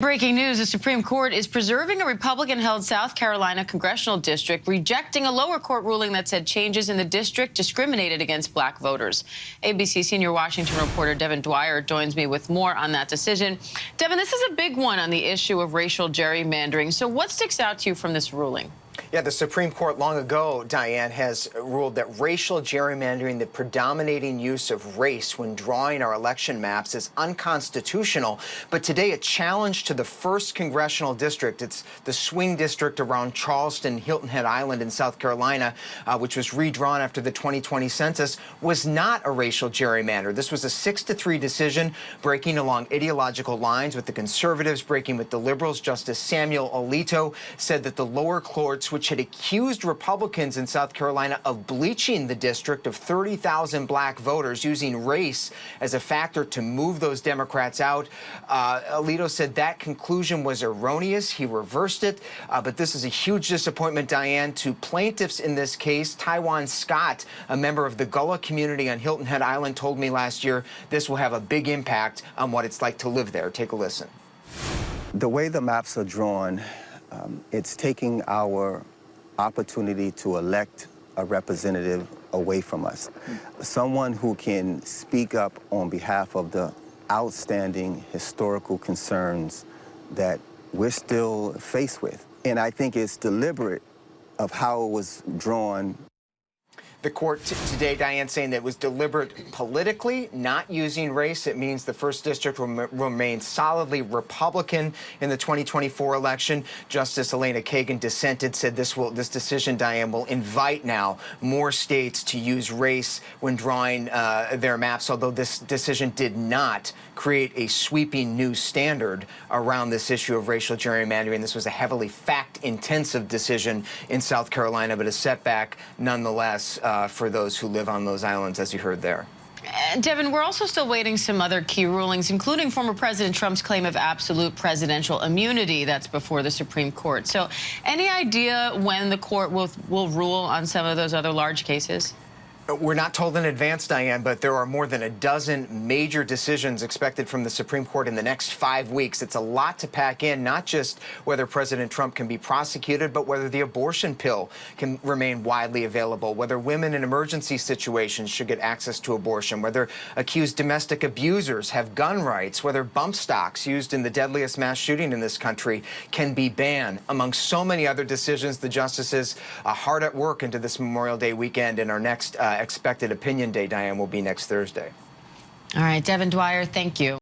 Breaking news, the Supreme Court is preserving a Republican-held South Carolina congressional district, rejecting a lower court ruling that said changes in the district discriminated against black voters. ABC senior Washington reporter Devin Dwyer joins me with more on that decision. Devin, this is a big one on the issue of racial gerrymandering. So what sticks out to you from this ruling? Yeah, the Supreme Court long ago, Diane, has ruled that racial gerrymandering, the predominating use of race when drawing our election maps, is unconstitutional. But today, a challenge to the first congressional district, it's the swing district around Charleston, Hilton Head Island in South Carolina, which was redrawn after the 2020 census, was not a racial gerrymander. This was a 6-3 decision, breaking along ideological lines with the conservatives, breaking with the liberals. Justice Samuel Alito said that the lower courts, which had accused Republicans in South Carolina of bleaching the district of 30,000 black voters, using race as a factor to move those Democrats out. Alito said that conclusion was erroneous. He reversed it. But this is a huge disappointment, Diane, to plaintiffs in this case. Taiwan Scott, a member of the Gullah community on Hilton Head Island, told me last year this will have a big impact on what it's like to live there. Take a listen. The way the maps are drawn, it's taking our opportunity to elect a representative away from us. Someone who can speak up on behalf of the outstanding historical concerns that we're still faced with. And I think it's deliberate of how it was drawn. The court today, Diane, saying that it was deliberate politically, not using race. It means the first district will remain solidly Republican in the 2024 election. Justice Elena Kagan dissented, said this decision, Diane, will invite now more states to use race when drawing their maps, although this decision did not create a sweeping new standard around this issue of racial gerrymandering. This was a heavily fact-intensive decision in South Carolina, but a setback nonetheless for those who live on those islands, as you heard there. Devin, we're also still waiting some other key rulings, including former President Trump's claim of absolute presidential immunity that's before the Supreme Court. So any idea when the court will rule on some of those other large cases? We're not told in advance, Diane, but there are more than a dozen major decisions expected from the Supreme Court in the next 5 weeks. It's a lot to pack in, not just whether President Trump can be prosecuted, but whether the abortion pill can remain widely available, whether women in emergency situations should get access to abortion, whether accused domestic abusers have gun rights, whether bump stocks used in the deadliest mass shooting in this country can be banned. Among so many other decisions, the justices are hard at work into this Memorial Day weekend, and our next expected opinion day, Diane, will be next Thursday. All right, Devin Dwyer, thank you.